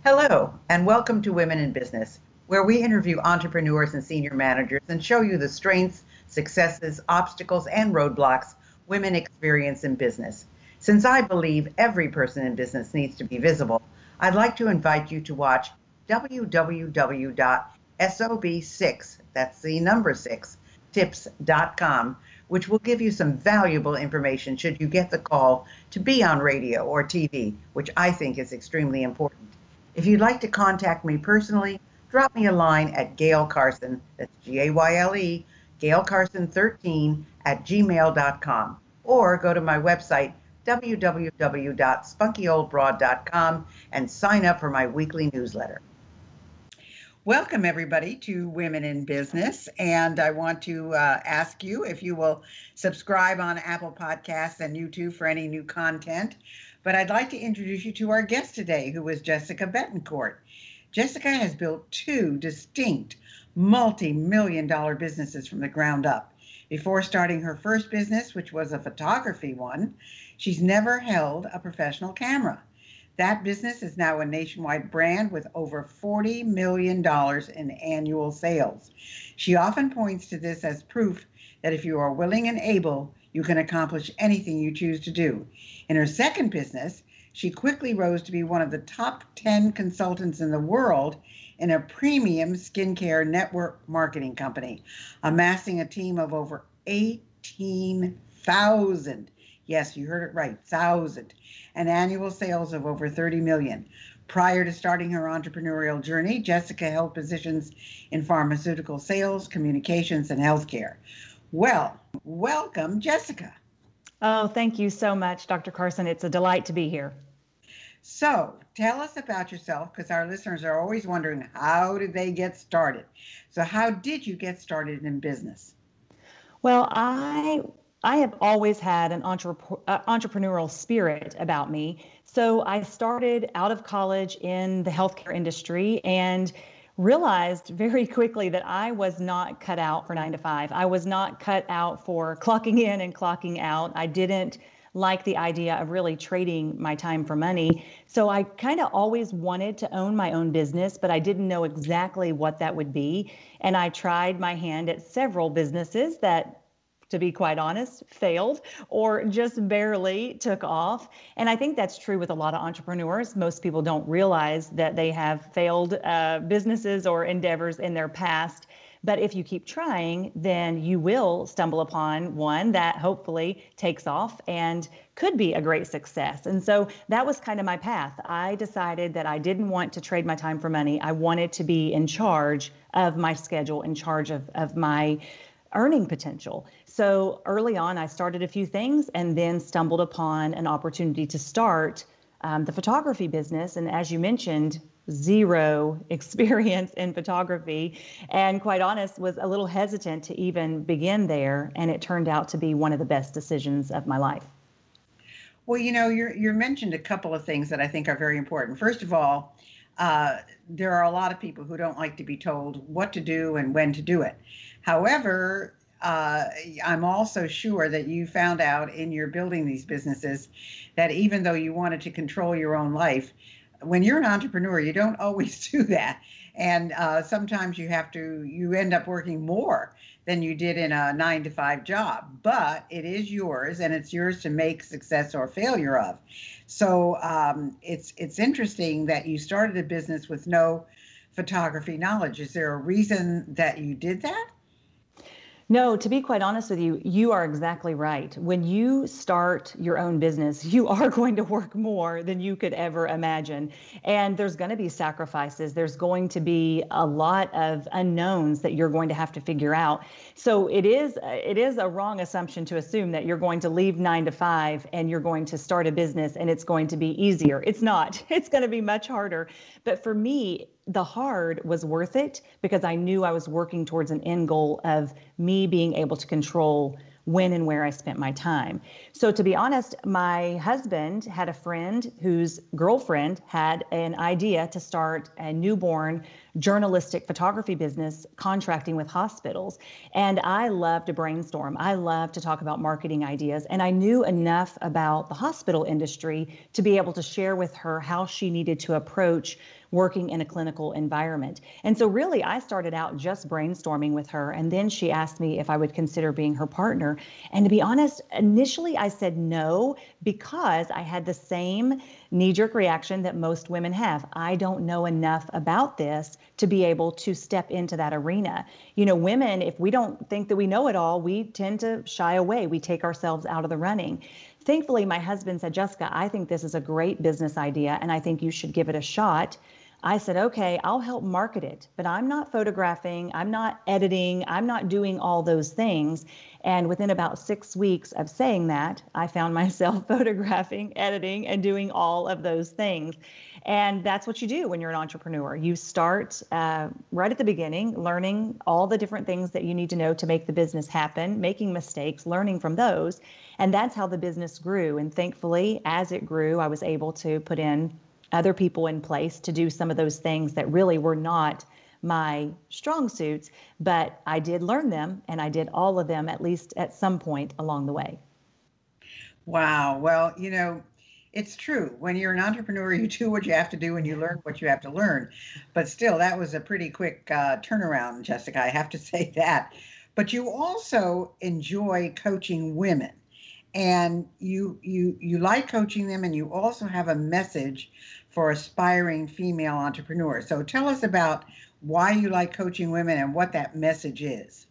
Hello, and welcome to Women in Business, where we interview entrepreneurs and senior managers and show you the strengths, successes, obstacles, and roadblocks women experience in business. Since I believe every person in business needs to be visible, I'd like to invite you to watch www.sob6, that's the number 6, tips.com, which will give you some valuable information should you get the call to be on radio or TV, which I think is extremely important. If you'd like to contact me personally, drop me a line at Gail Carson, that's Gayle, GailCarson13 at gmail.com, or go to my website, www.spunkyoldbroad.com, and sign up for my weekly newsletter. Welcome, everybody, to Women in Business. And I want to ask you if you will subscribe on Apple Podcasts and YouTube for any new content. But I'd like to introduce you to our guest today, who is Jessica Bettencourt. Jessica has built two distinct multi-million-dollar businesses from the ground up. Before starting her first business, which was a photography one, she's never held a professional camera. That business is now a nationwide brand with over $40 million in annual sales. She often points to this as proof that if you are willing and able, you can accomplish anything you choose to do. In her second business, she quickly rose to be one of the top 10 consultants in the world in a premium skincare network marketing company, amassing a team of over 18,000. Yes, you heard it right, 1,000, and annual sales of over 30 million. Prior to starting her entrepreneurial journey, Jessica held positions in pharmaceutical sales, communications, and healthcare. Well, welcome, Jessica. Oh, thank you so much, Dr. Carson. It's a delight to be here. So tell us about yourself, because our listeners are always wondering, how did they get started? So how did you get started in business? Well, I have always had an entrepreneurial spirit about me. So I started out of college in the healthcare industry and realized very quickly that I was not cut out for 9 to 5. I was not cut out for clocking in and clocking out. I didn't like the idea of really trading my time for money. So I kind of always wanted to own my own business, but I didn't know exactly what that would be. And I tried my hand at several businesses that, to be quite honest, failed or just barely took off. And I think that's true with a lot of entrepreneurs. Most people don't realize that they have failed businesses or endeavors in their past. But if you keep trying, then you will stumble upon one that hopefully takes off and could be a great success. And so that was kind of my path. I decided that I didn't want to trade my time for money. I wanted to be in charge of my schedule, in charge of my earning potential. So early on, I started a few things and then stumbled upon an opportunity to start the photography business. And as you mentioned, zero experience in photography, and quite honest, was a little hesitant to even begin there. And it turned out to be one of the best decisions of my life. Well, you mentioned a couple of things that I think are very important. First of all, there are a lot of people who don't like to be told what to do and when to do it. However, I'm also sure that you found out in your building these businesses that even though you wanted to control your own life, when you're an entrepreneur, you don't always do that. And sometimes you end up working more than you did in a 9 to 5 job, but it is yours and it's yours to make success or failure of. So it's interesting that you started a business with no photography knowledge. Is there a reason that you did that? No, to be quite honest with you, you are exactly right. When you start your own business, you are going to work more than you could ever imagine. And there's going to be sacrifices. There's going to be a lot of unknowns that you're going to have to figure out. So it is a wrong assumption to assume that you're going to leave 9 to 5 and you're going to start a business and it's going to be easier. It's not. It's going to be much harder. But for me, the hard was worth it because I knew I was working towards an end goal of me being able to control when and where I spent my time. So to be honest, my husband had a friend whose girlfriend had an idea to start a newborn journalistic photography business contracting with hospitals. And I love to brainstorm. I love to talk about marketing ideas. And I knew enough about the hospital industry to be able to share with her how she needed to approach working in a clinical environment. And so really, I started out just brainstorming with her, and then she asked me if I would consider being her partner. And to be honest, initially I said no because I had the same knee-jerk reaction that most women have. I don't know enough about this to be able to step into that arena. You know, women, if we don't think that we know it all, we tend to shy away. We take ourselves out of the running. Thankfully, my husband said, Jessica, I think this is a great business idea, and I think you should give it a shot. I said, okay, I'll help market it, but I'm not photographing, I'm not editing, I'm not doing all those things. And within about 6 weeks of saying that, I found myself photographing, editing, and doing all of those things. And that's what you do when you're an entrepreneur. You start right at the beginning, learning all the different things that you need to know to make the business happen, making mistakes, learning from those. And that's how the business grew. And thankfully, as it grew, I was able to put in other people in place to do some of those things that really were not my strong suits, but I did learn them, and I did all of them at least at some point along the way. Wow. Well, you know, it's true. When you're an entrepreneur, you do what you have to do and you learn what you have to learn. But still, that was a pretty quick turnaround, Jessica. I have to say that. But you also enjoy coaching women, and you like coaching them, and you also have a message for aspiring female entrepreneurs. So tell us about why you like coaching women and what that message is.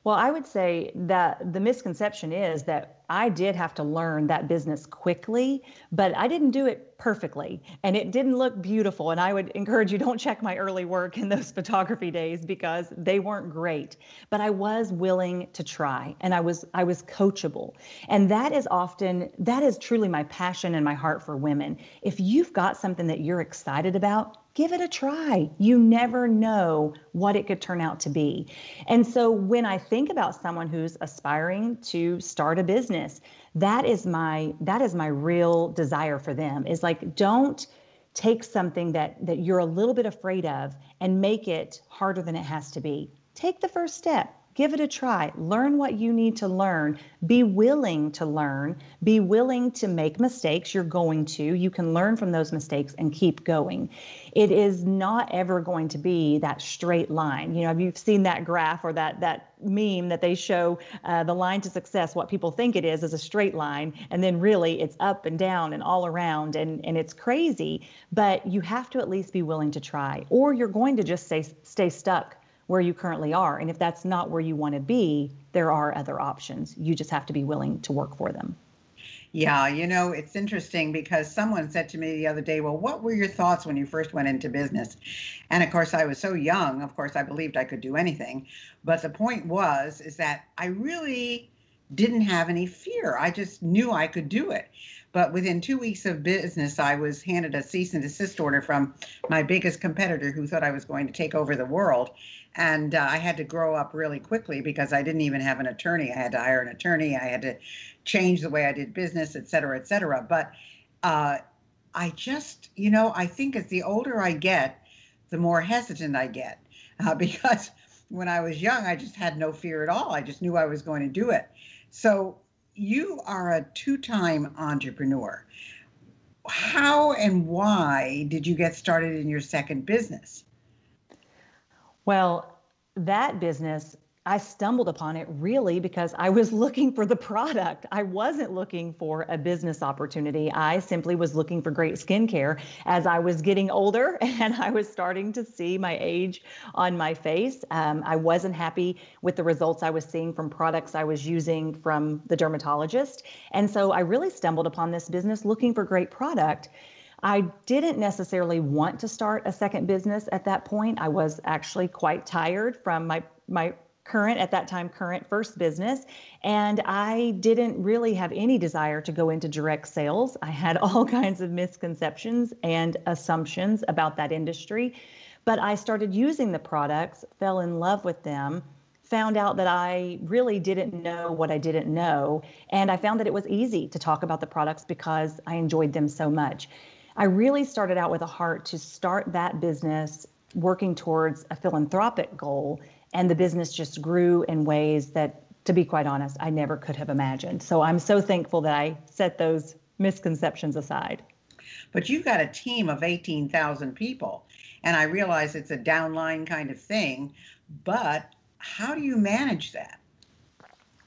Well, I would say that the misconception is that I did have to learn that business quickly, but I didn't do it perfectly, and it didn't look beautiful. And I would encourage you, don't check my early work in those photography days because they weren't great. But I was willing to try, and I was coachable. And that is truly my passion and my heart for women. If you've got something that you're excited about, give it a try. You never know what it could turn out to be. And so when I think about someone who's aspiring to start a business, that is my real desire for them, is like, don't take something that you're a little bit afraid of and make it harder than it has to be. Take the first step. Give it a try. Learn what you need to learn. Be willing to learn. Be willing to make mistakes. You're going to. You can learn from those mistakes and keep going. It is not ever going to be that straight line. You know, you've seen that graph or that meme that they show the line to success. What people think it is a straight line, and then really it's up and down and all around, and it's crazy. But you have to at least be willing to try, or you're going to just stay stuck where you currently are. And if that's not where you want to be, there are other options. You just have to be willing to work for them. Yeah, you know, it's interesting because someone said to me the other day, well, what were your thoughts when you first went into business? And of course, I was so young. Of course, I believed I could do anything. But the point is that I really didn't have any fear. I just knew I could do it. But within 2 weeks of business, I was handed a cease and desist order from my biggest competitor who thought I was going to take over the world. And I had to grow up really quickly because I didn't even have an attorney. I had to hire an attorney. I had to change the way I did business, et cetera, et cetera. But I just, you know, I think as the older I get, the more hesitant I get because when I was young, I just had no fear at all. I just knew I was going to do it. So you are a two-time entrepreneur. How and why did you get started in your second business? Well, that business, I stumbled upon it really because I was looking for the product. I wasn't looking for a business opportunity. I simply was looking for great skincare as I was getting older and I was starting to see my age on my face. I wasn't happy with the results I was seeing from products I was using from the dermatologist. And so I really stumbled upon this business looking for great product. I didn't necessarily want to start a second business at that point. I was actually quite tired from my current first business. And I didn't really have any desire to go into direct sales. I had all kinds of misconceptions and assumptions about that industry. But I started using the products, fell in love with them, found out that I really didn't know what I didn't know. And I found that it was easy to talk about the products because I enjoyed them so much. I really started out with a heart to start that business working towards a philanthropic goal. And the business just grew in ways that, to be quite honest, I never could have imagined. So I'm so thankful that I set those misconceptions aside. But you've got a team of 18,000 people, and I realize it's a downline kind of thing, but how do you manage that?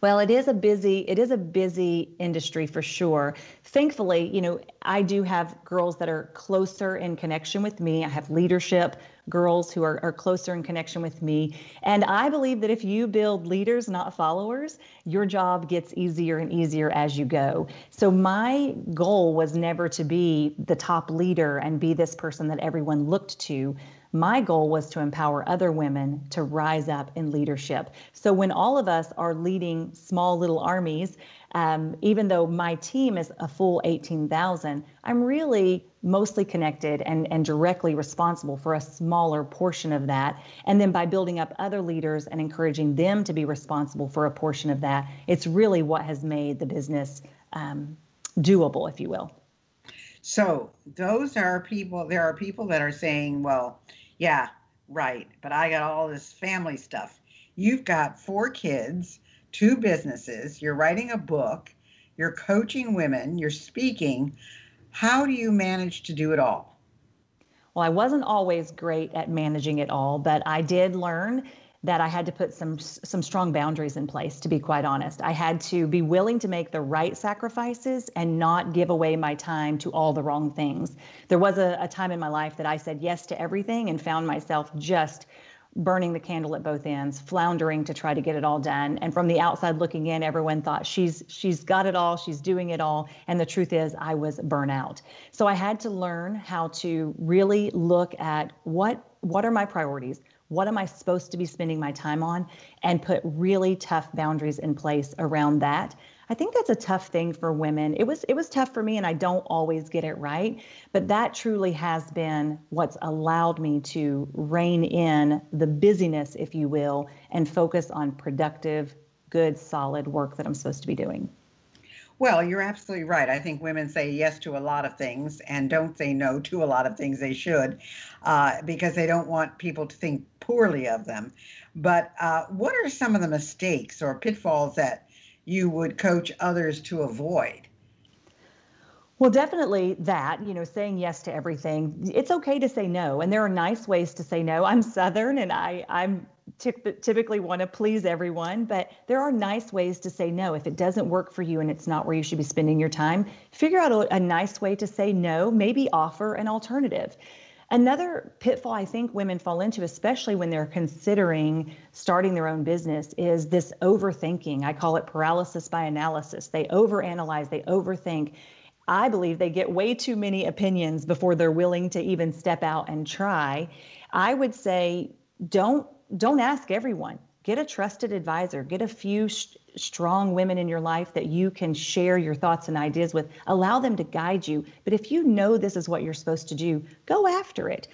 Well, it is a busy industry for sure. Thankfully, I do have girls that are closer in connection with me. I have leadership girls who are closer in connection with me. And I believe that if you build leaders, not followers, your job gets easier and easier as you go. So my goal was never to be the top leader and be this person that everyone looked to. My goal was to empower other women to rise up in leadership. So when all of us are leading small little armies, even though my team is a full 18,000, I'm really mostly connected and directly responsible for a smaller portion of that. And then by building up other leaders and encouraging them to be responsible for a portion of that, it's really what has made the business doable, if you will. So there are people that are saying, well, yeah, right, but I got all this family stuff. You've got 4 kids, 2 businesses, you're writing a book, you're coaching women, you're speaking. How do you manage to do it all? Well, I wasn't always great at managing it all, but I did learn that I had to put some strong boundaries in place, to be quite honest. I had to be willing to make the right sacrifices and not give away my time to all the wrong things. There was a time in my life that I said yes to everything and found myself just burning the candle at both ends, floundering to try to get it all done. And from the outside looking in, everyone thought she's got it all, she's doing it all. And the truth is I was burnout. So I had to learn how to really look at what are my priorities? What am I supposed to be spending my time on? And put really tough boundaries in place around that. I think that's a tough thing for women. It was tough for me, and I don't always get it right, but that truly has been what's allowed me to rein in the busyness, if you will, and focus on productive, good, solid work that I'm supposed to be doing. Well, you're absolutely right. I think women say yes to a lot of things and don't say no to a lot of things they should, because they don't want people to think poorly of them. But what are some of the mistakes or pitfalls that you would coach others to avoid? Well, definitely that, saying yes to everything. It's okay to say no, and there are nice ways to say no. I'm Southern, and I'm typically want to please everyone, but there are nice ways to say no. If it doesn't work for you and it's not where you should be spending your time, figure out a nice way to say no, maybe offer an alternative. Another pitfall I think women fall into, especially when they're considering starting their own business, is this overthinking. I call it paralysis by analysis. They overanalyze, they overthink. I believe they get way too many opinions before they're willing to even step out and try. I would say don't ask everyone. Get a trusted advisor. Get a few strong women in your life that you can share your thoughts and ideas with. Allow them to guide you. But if you know this is what you're supposed to do, go after it.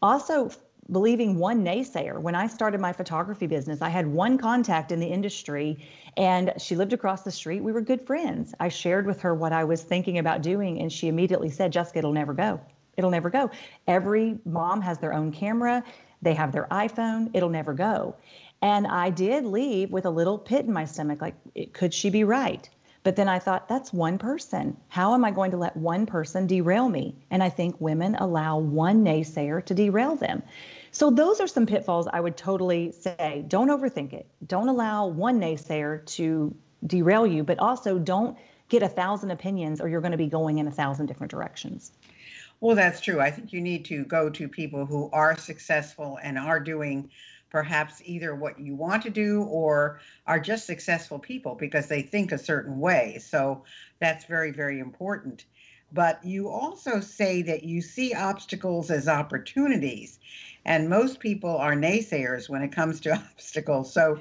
Also, believing one naysayer. When I started my photography business, I had one contact in the industry, and she lived across the street. We were good friends. I shared with her what I was thinking about doing, and she immediately said, Jessica, it'll never go. It'll never go. Every mom has their own camera. They have their iPhone. It'll never go. And I did leave with a little pit in my stomach, like, could she be right? But then I thought, that's one person. How am I going to let one person derail me? And I think women allow one naysayer to derail them. So those are some pitfalls I would totally say. Don't overthink it. Don't allow one naysayer to derail you, but also don't get 1,000 opinions or you're going to be going in 1,000 different directions. Well, that's true. I think you need to go to people who are successful and are doing perhaps either what you want to do or are just successful people because they think a certain way. So that's very, very important. But you also say that you see obstacles as opportunities, and most people are naysayers when it comes to obstacles. So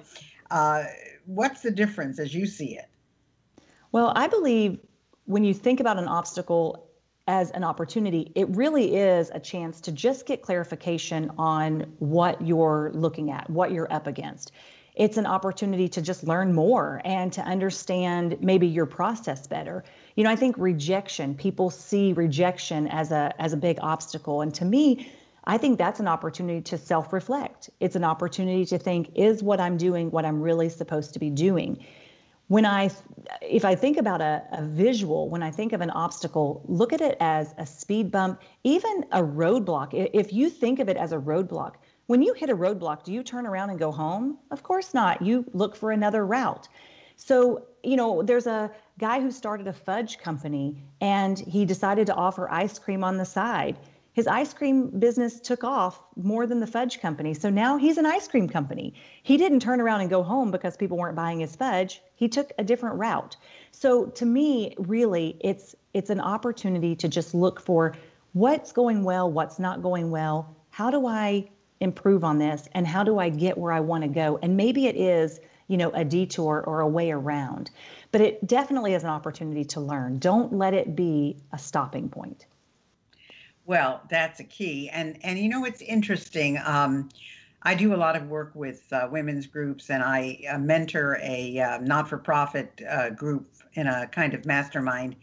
what's the difference as you see it? Well, I believe when you think about an obstacle as an opportunity, it really is a chance to just get clarification on what you're looking at, what you're up against. It's an opportunity to just learn more and to understand maybe your process better. I think people see rejection as a big obstacle. And to me, I think that's an opportunity to self-reflect. It's an opportunity to think, is what I'm doing what I'm really supposed to be doing? when I, if I think about a visual, when I think of an obstacle, look at it as a speed bump, even a roadblock. If you think of it as a roadblock, when you hit a roadblock, do you turn around and go home? Of course not. You look for another route. So, there's a guy who started a fudge company and he decided to offer ice cream on the side. His ice cream business took off more than the fudge company. So now he's an ice cream company. He didn't turn around and go home because people weren't buying his fudge. He took a different route. So to me, really, it's an opportunity to just look for what's going well, what's not going well. How do I improve on this? And how do I get where I want to go? And maybe it is, a detour or a way around. But it definitely is an opportunity to learn. Don't let it be a stopping point. Well, that's a key. And it's interesting. I do a lot of work with women's groups, and I mentor a not-for-profit group in a kind of mastermind.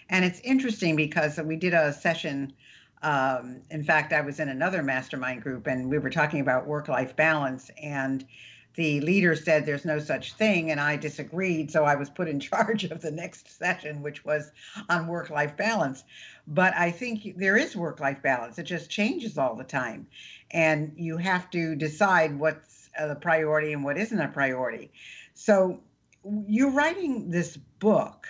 And it's interesting because we did a session. In fact, I was in another mastermind group, and we were talking about work-life balance. And the leader said there's no such thing, and I disagreed. So I was put in charge of the next session, which was on work-life balance. But I think there is work-life balance. It just changes all the time. And you have to decide what's a priority and what isn't a priority. So you're writing this book.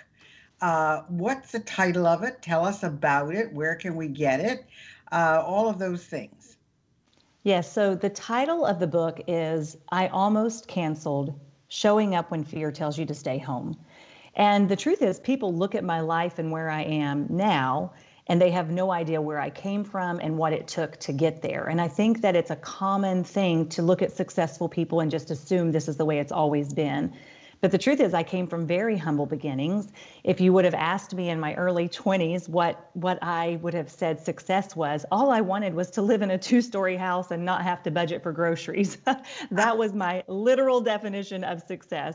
What's the title of it? Tell us about it. Where can we get it? All of those things. Yes, so the title of the book is I Almost Canceled, Showing Up When Fear Tells You to Stay Home. And the truth is, people look at my life and where I am now, and they have no idea where I came from and what it took to get there. And I think that it's a common thing to look at successful people and just assume this is the way it's always been. But the truth is, I came from very humble beginnings. If you would have asked me in my early 20s what I would have said success was, all I wanted was to live in a 2-story house and not have to budget for groceries. That was my literal definition of success.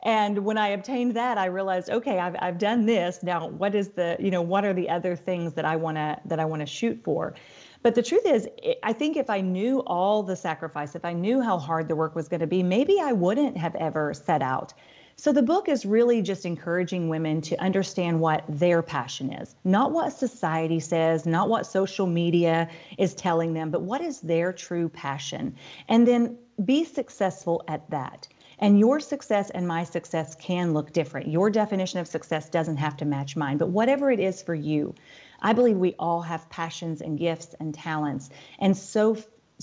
And when I obtained that, I realized, okay, I've done this. Now, what are the other things that I want to shoot for? But the truth is, I think if I knew all the sacrifice, if I knew how hard the work was going to be, maybe I wouldn't have ever set out. So the book is really just encouraging women to understand what their passion is, not what society says, not what social media is telling them, but what is their true passion, and then be successful at that. And your success and my success can look different. Your definition of success doesn't have to match mine, but whatever it is for you, I believe we all have passions and gifts and talents. And so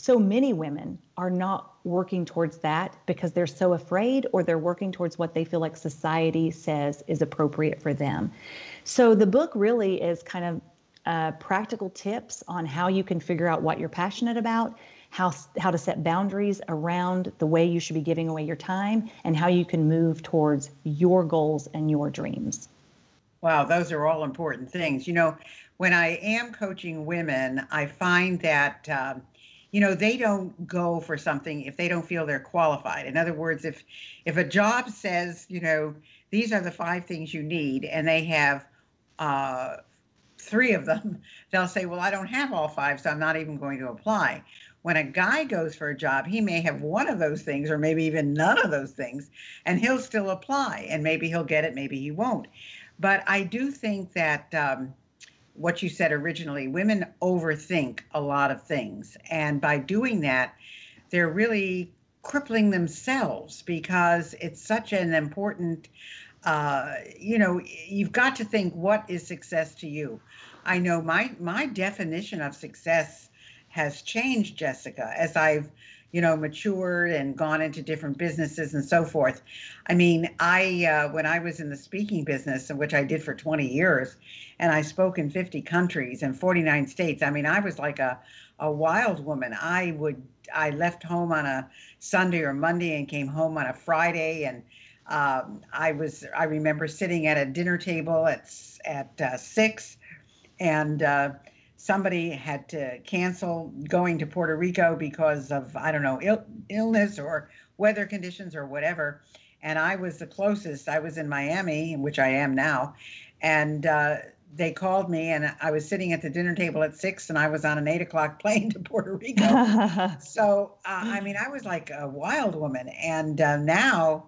many women are not working towards that because they're so afraid, or they're working towards what they feel like society says is appropriate for them. So the book really is kind of practical tips on how you can figure out what you're passionate about, how to set boundaries around the way you should be giving away your time, and how you can move towards your goals and your dreams. Wow, those are all important things. When I am coaching women, I find that, they don't go for something if they don't feel they're qualified. In other words, if a job says, these are the 5 things you need, and they have 3 of them, they'll say, well, I don't have all 5, so I'm not even going to apply. When a guy goes for a job, he may have 1 of those things, or maybe even none of those things, and he'll still apply, and maybe he'll get it, maybe he won't. But I do think that what you said originally, women overthink a lot of things. And by doing that, they're really crippling themselves, because it's such an important, you've got to think, what is success to you? I know my definition of success has changed, Jessica, as I've matured and gone into different businesses and so forth. I mean, when I was in the speaking business, which I did for 20 years, and I spoke in 50 countries and 49 states, I mean, I was like a wild woman. I left home on a Sunday or Monday and came home on a Friday. And I remember sitting at a dinner table at 6, and somebody had to cancel going to Puerto Rico because of, I don't know, illness or weather conditions or whatever. And I was the closest. I was in Miami, which I am now. And they called me, and I was sitting at the dinner table at 6, and I was on an 8:00 plane to Puerto Rico. So, I mean, I was like a wild woman. And now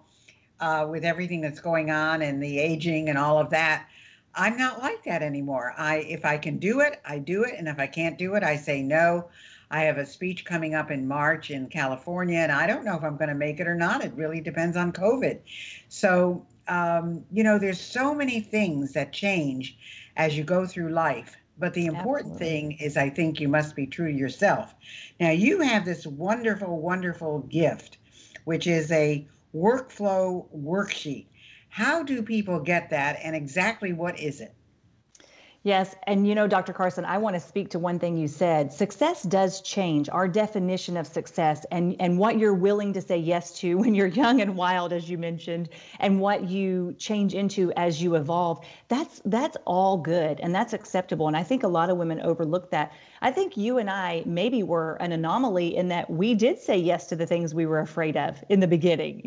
with everything that's going on and the aging and all of that. I'm not like that anymore. If I can do it, I do it, and if I can't do it, I say no. I have a speech coming up in March in California, and I don't know if I'm going to make it or not. It really depends on COVID. So, there's so many things that change as you go through life. But the important Absolutely. thing is, I think you must be true to yourself. Now, you have this wonderful, wonderful gift, which is a workflow worksheet. How do people get that, and exactly what is it? Yes. And Dr. Carson, I want to speak to one thing you said. Success does change. Our definition of success and what you're willing to say yes to when you're young and wild, as you mentioned, and what you change into as you evolve, that's all good and that's acceptable. And I think a lot of women overlook that. I think you and I maybe were an anomaly in that we did say yes to the things we were afraid of in the beginning,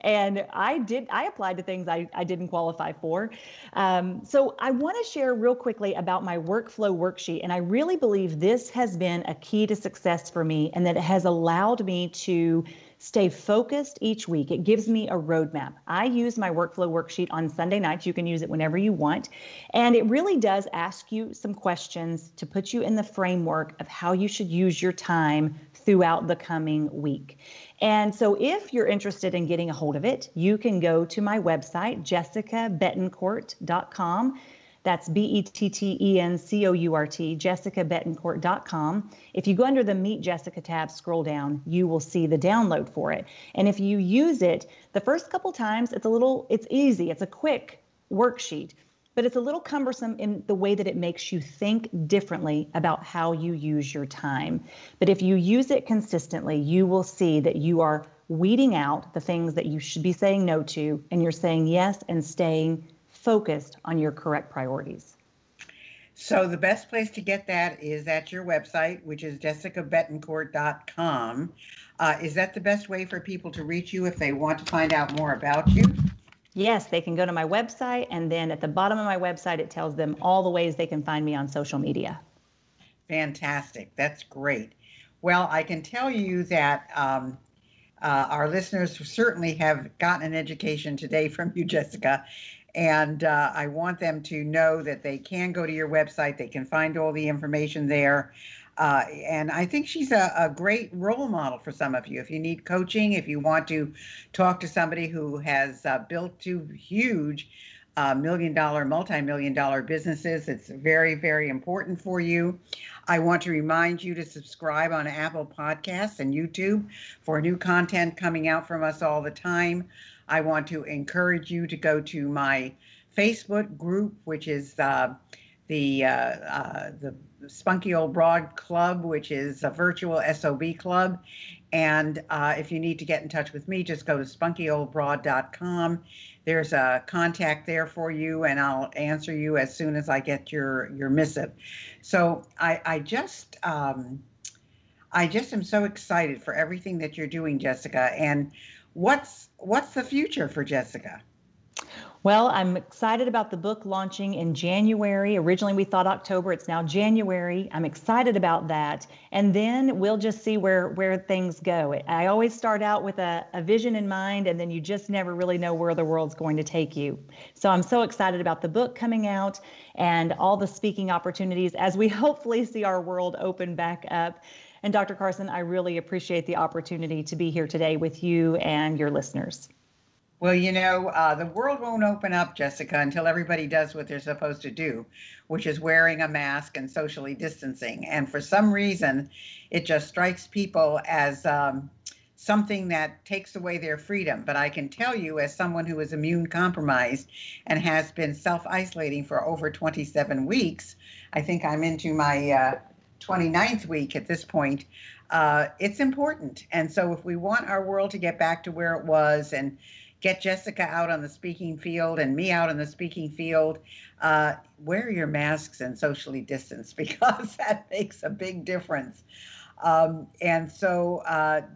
and I applied to things I didn't qualify for. So I want to share real quickly about my workflow worksheet. And I really believe this has been a key to success for me and that it has allowed me to stay focused each week. It gives me a roadmap. I use my workflow worksheet on Sunday nights. You can use it whenever you want. And it really does ask you some questions to put you in the framework of how you should use your time throughout the coming week. And so if you're interested in getting a hold of it, you can go to my website, jessicabettencourt.com. That's Bettencourt, jessicabettencourt.com. If you go under the Meet Jessica tab, scroll down, you will see the download for it. And if you use it, the first couple times, it's easy. It's a quick worksheet, but it's a little cumbersome in the way that it makes you think differently about how you use your time. But if you use it consistently, you will see that you are weeding out the things that you should be saying no to, and you're saying yes and staying focused on your correct priorities. So the best place to get that is at your website, which is jessicabettencourt.com. Is that the best way for people to reach you if they want to find out more about you? Yes, they can go to my website, and then at the bottom of my website, it tells them all the ways they can find me on social media. Fantastic. That's great. Well, I can tell you that our listeners certainly have gotten an education today from you, Jessica. And I want them to know that they can go to your website. They can find all the information there. And I think she's a great role model for some of you. If you need coaching, if you want to talk to somebody who has built two huge million-dollar, multi-million-dollar businesses, it's very, very important for you. I want to remind you to subscribe on Apple Podcasts and YouTube for new content coming out from us all the time. I want to encourage you to go to my Facebook group, which is the Spunky Old Broad Club, which is a virtual SOB club. And if you need to get in touch with me, just go to spunkyoldbroad.com. There's a contact there for you, and I'll answer you as soon as I get your missive. So I just am so excited for everything that you're doing, Jessica. And what's the future for Jessica? Well, I'm excited about the book launching in January. Originally, we thought October. It's now January. I'm excited about that. And then we'll just see where things go. I always start out with a vision in mind, and then you just never really know where the world's going to take you. So I'm so excited about the book coming out and all the speaking opportunities as we hopefully see our world open back up. And Dr. Carson, I really appreciate the opportunity to be here today with you and your listeners. Well, the world won't open up, Jessica, until everybody does what they're supposed to do, which is wearing a mask and socially distancing. And for some reason, it just strikes people as something that takes away their freedom. But I can tell you, as someone who is immune compromised and has been self-isolating for over 27 weeks, I think I'm into my 29th week at this point, it's important. And so if we want our world to get back to where it was and get Jessica out on the speaking field and me out on the speaking field, wear your masks and socially distance, because that makes a big difference. And so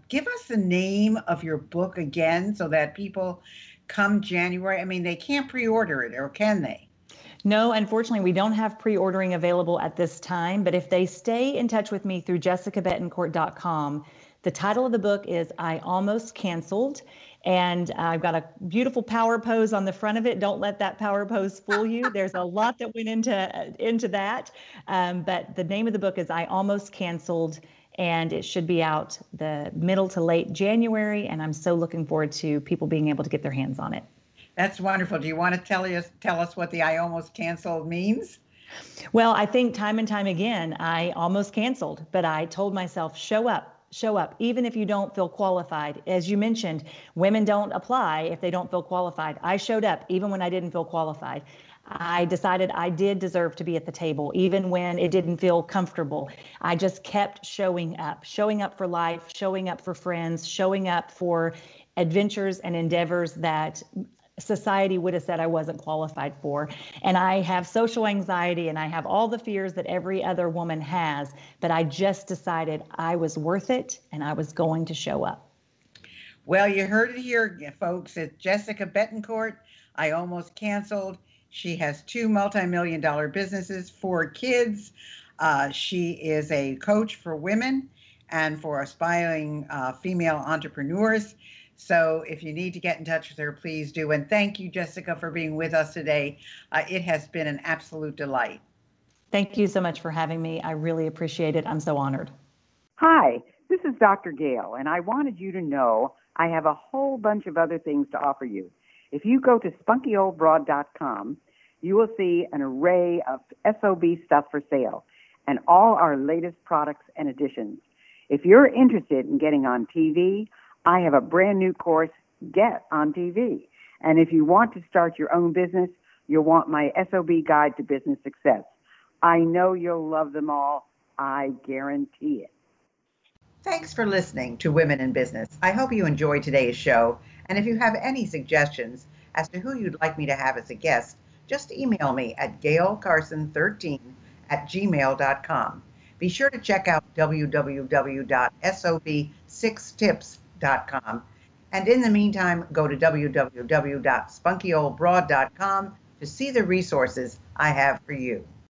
give us the name of your book again so that people come January. I mean, they can't pre-order it, or can they? No, unfortunately, we don't have pre-ordering available at this time, but if they stay in touch with me through jessicabettencourt.com, the title of the book is I Almost Canceled. And I've got a beautiful power pose on the front of it. Don't let that power pose fool you. There's a lot that went into that. But the name of the book is I Almost Canceled, and it should be out the middle to late January. And I'm so looking forward to people being able to get their hands on it. That's wonderful. Do you want to tell us what the I almost canceled means? Well, I think time and time again, I almost canceled, but I told myself, show up, even if you don't feel qualified. As you mentioned, women don't apply if they don't feel qualified. I showed up even when I didn't feel qualified. I decided I did deserve to be at the table, even when it didn't feel comfortable. I just kept showing up for life, showing up for friends, showing up for adventures and endeavors that society would have said I wasn't qualified for. And I have social anxiety and I have all the fears that every other woman has, but I just decided I was worth it and I was going to show up. Well, you heard it here, folks. It's Jessica Bettencourt. I almost canceled. She has 2 multi-million-dollar businesses, 4 kids. She is a coach for women and for aspiring female entrepreneurs. So if you need to get in touch with her, please do. And thank you, Jessica, for being with us today. It has been an absolute delight. Thank you so much for having me. I really appreciate it. I'm so honored. Hi, this is Dr. Gail, and I wanted you to know I have a whole bunch of other things to offer you. If you go to spunkyoldbroad.com, you will see an array of SOB stuff for sale and all our latest products and additions. If you're interested in getting on TV, I have a brand new course, Get on TV. And if you want to start your own business, you'll want my SOB Guide to Business Success. I know you'll love them all. I guarantee it. Thanks for listening to Women in Business. I hope you enjoyed today's show. And if you have any suggestions as to who you'd like me to have as a guest, just email me at gailcarson13@gmail.com. Be sure to check out www.sob6tips.com. And in the meantime, go to www.spunkyoldbroad.com to see the resources I have for you.